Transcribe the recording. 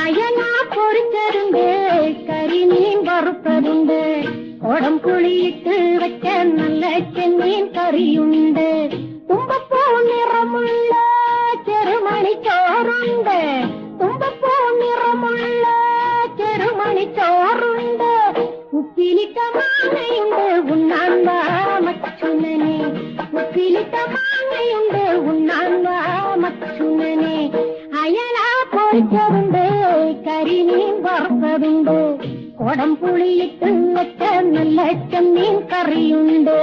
അയലാ പൊരിച്ചതുണ്ട്, കരിമീൻ വറുത്തതുണ്ട്, കൊടംപുളിയിട്ട് വെച്ച നല്ല ചെമ്മീൻ കറിയുണ്ട്, തുമ്പപ്പൂ നിറമുള്ള ചെറുമണി ചോറുണ്ട്, തുമ്പപ്പൂ നിറമുള്ള ചെറുമണി ചോറുണ്ട്, ഉപ്പിലിട്ട മാങ്ങയുണ്ട് ഉണ്ണാൻ വാ മച്ചുനനെ, ഉപ്പിലിട്ട മാങ്ങയുണ്ട് ഉണ്ണാൻ വാ മച്ചുനനെ. അയലാ പൊരിച്ചതുണ്ട്, കരിമീൻ വറുത്തതുണ്ട്, കൊടംപുളിയിട്ട് വെച്ച നല്ല ചെമ്മീൻ കറിയുണ്ട്.